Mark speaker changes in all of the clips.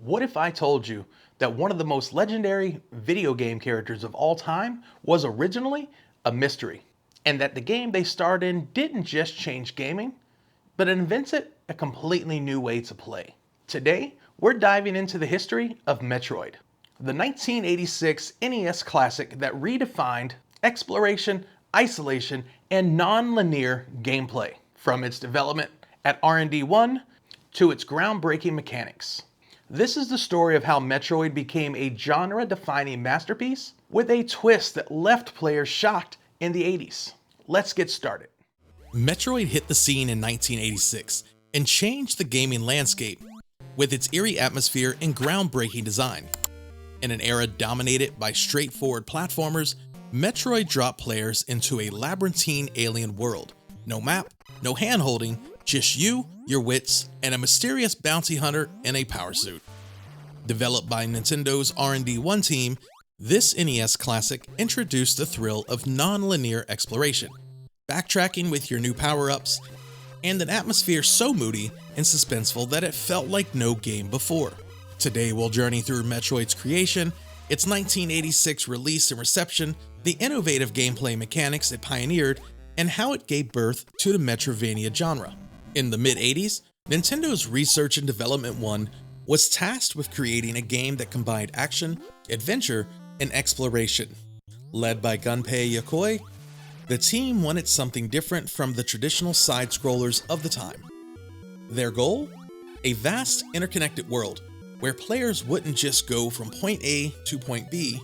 Speaker 1: What if I told you that one of the most legendary video game characters of all time was originally a mystery, and that the game they starred in didn't just change gaming, but it invented a completely new way to play? Today, we're diving into the history of Metroid, the 1986 NES classic that redefined exploration, isolation, and non-linear gameplay, from its development at R&D 1 to its groundbreaking mechanics. This is the story of how Metroid became a genre-defining masterpiece with a twist that left players shocked in the 80s. Let's get started.
Speaker 2: Metroid hit the scene in 1986 and changed the gaming landscape with its eerie atmosphere and groundbreaking design. In an era dominated by straightforward platformers, Metroid dropped players into a labyrinthine alien world. No map, no hand-holding, just you, your wits, and a mysterious bounty hunter in a power suit. Developed by Nintendo's R&D 1 team, this NES classic introduced the thrill of non-linear exploration, backtracking with your new power-ups, and an atmosphere so moody and suspenseful that it felt like no game before. Today we'll journey through Metroid's creation, its 1986 release and reception, the innovative gameplay mechanics it pioneered, and how it gave birth to the Metroidvania genre. In the mid-80s, Nintendo's Research and Development 1 was tasked with creating a game that combined action, adventure, and exploration. Led by Gunpei Yokoi, the team wanted something different from the traditional side-scrollers of the time. Their goal? A vast, interconnected world where players wouldn't just go from point A to point B.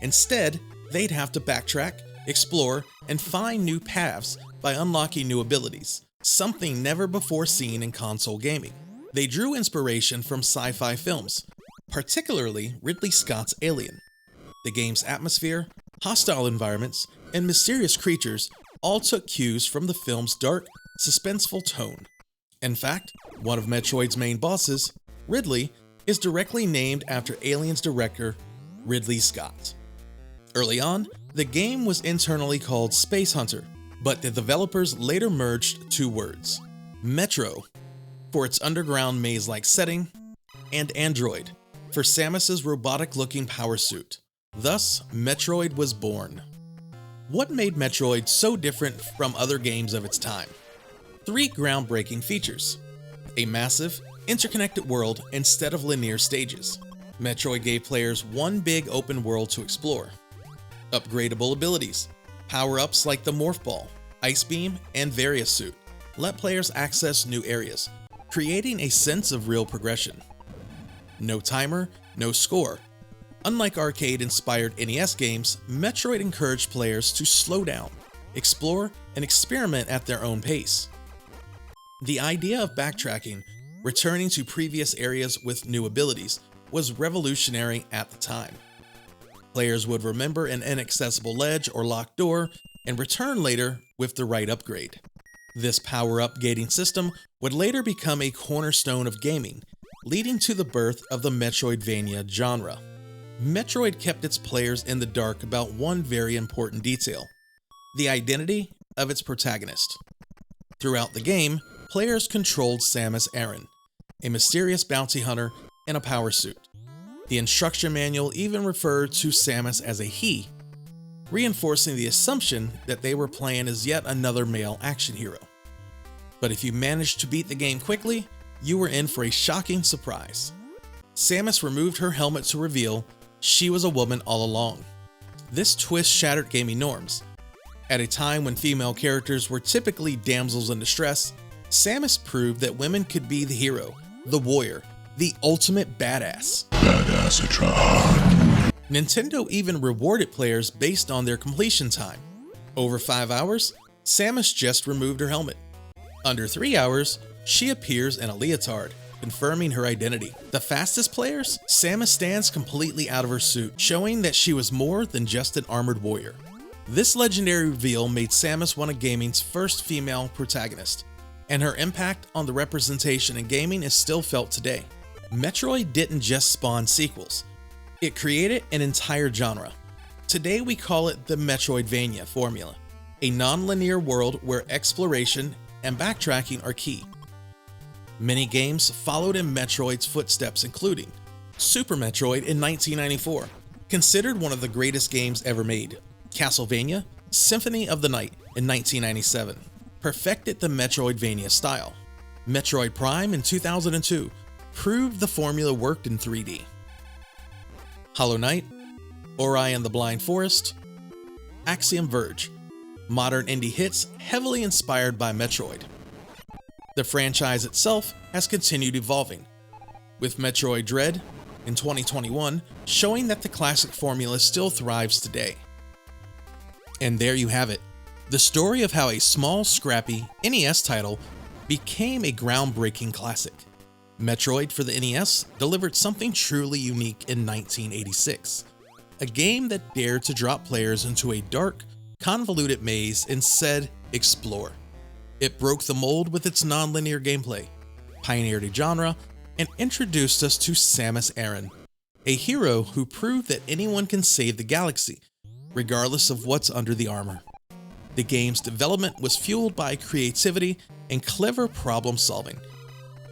Speaker 2: Instead, they'd have to backtrack, explore, and find new paths by unlocking new abilities, something never before seen in console gaming. They drew inspiration from sci-fi films, particularly Ridley Scott's Alien. The game's atmosphere, hostile environments, and mysterious creatures all took cues from the film's dark, suspenseful tone. In fact, one of Metroid's main bosses, Ridley, is directly named after Alien's director, Ridley Scott. Early on, the game was internally called Space Hunter, but the developers later merged two words, Metro, for its underground maze-like setting, and Android, for Samus's robotic-looking power suit. Thus, Metroid was born. What made Metroid so different from other games of its time? Three groundbreaking features: a massive, interconnected world instead of linear stages. Metroid gave players one big open world to explore. Upgradable abilities, power-ups like the Morph Ball, Ice Beam, and Various Suit let players access new areas, creating a sense of real progression. No timer, no score. Unlike arcade-inspired NES games, Metroid encouraged players to slow down, explore, and experiment at their own pace. The idea of backtracking, returning to previous areas with new abilities, was revolutionary at the time. Players would remember an inaccessible ledge or locked door and return later with the right upgrade. This power-up gating system would later become a cornerstone of gaming, leading to the birth of the Metroidvania genre. Metroid kept its players in the dark about one very important detail: the identity of its protagonist. Throughout the game, players controlled Samus Aran, a mysterious bounty hunter in a power suit. The instruction manual even referred to Samus as a he, reinforcing the assumption that they were playing as yet another male action hero. But if you managed to beat the game quickly, you were in for a shocking surprise. Samus removed her helmet to reveal she was a woman all along. This twist shattered gaming norms. At a time when female characters were typically damsels in distress, Samus proved that women could be the hero, the warrior, the ultimate badass. Nintendo even rewarded players based on their completion time. Over 5 hours, Samus just removed her helmet. Under 3 hours, she appears in a leotard, confirming her identity. The fastest players, Samus stands completely out of her suit, showing that she was more than just an armored warrior. This legendary reveal made Samus one of gaming's first female protagonists, and her impact on the representation in gaming is still felt today. Metroid didn't just spawn sequels, it created an entire genre. Today we call it the Metroidvania formula, a non-linear world where exploration and backtracking are key. Many games followed in Metroid's footsteps, including Super Metroid in 1994, considered one of the greatest games ever made. Castlevania, Symphony of the Night in 1997, perfected the Metroidvania style. Metroid Prime in 2002, proved the formula worked in 3D. Hollow Knight, Ori and the Blind Forest, Axiom Verge, modern indie hits heavily inspired by Metroid. The franchise itself has continued evolving, with Metroid Dread in 2021 showing that the classic formula still thrives today. And there you have it, the story of how a small, scrappy NES title became a groundbreaking classic. Metroid for the NES delivered something truly unique in 1986, a game that dared to drop players into a dark, convoluted maze and said, explore. It broke the mold with its non-linear gameplay, pioneered a genre, and introduced us to Samus Aran, a hero who proved that anyone can save the galaxy, regardless of what's under the armor. The game's development was fueled by creativity and clever problem solving.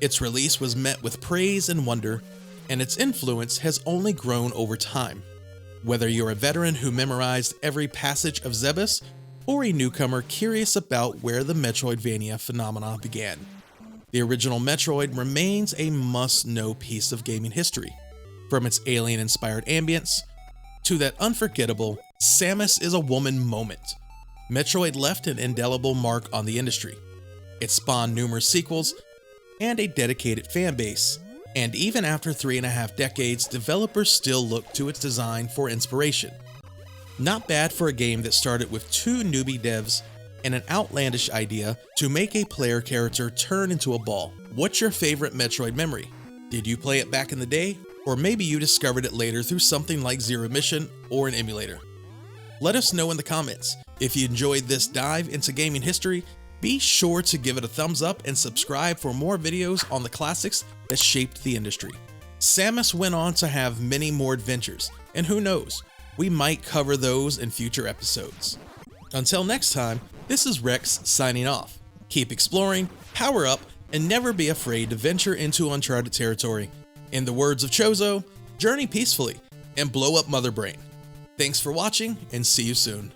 Speaker 2: Its release was met with praise and wonder, and its influence has only grown over time. Whether you're a veteran who memorized every passage of Zebes, or a newcomer curious about where the Metroidvania phenomena began, the original Metroid remains a must-know piece of gaming history. From its alien-inspired ambience, to that unforgettable Samus is a woman moment, Metroid left an indelible mark on the industry. It spawned numerous sequels and a dedicated fan base, and even after 3.5 decades, developers still look to its design for inspiration. Not bad for a game that started with 2 newbie devs and an outlandish idea to make a player character turn into a ball. What's your favorite Metroid memory? Did you play it back in the day? Or maybe you discovered it later through something like Zero Mission or an emulator? Let us know in the comments. If you enjoyed this dive into gaming history, be sure to give it a thumbs up and subscribe for more videos on the classics that shaped the industry. Samus went on to have many more adventures, and who knows, we might cover those in future episodes. Until next time, this is Rex signing off. Keep exploring, power up, and never be afraid to venture into uncharted territory. In the words of Chozo, journey peacefully and blow up Mother Brain. Thanks for watching, and see you soon.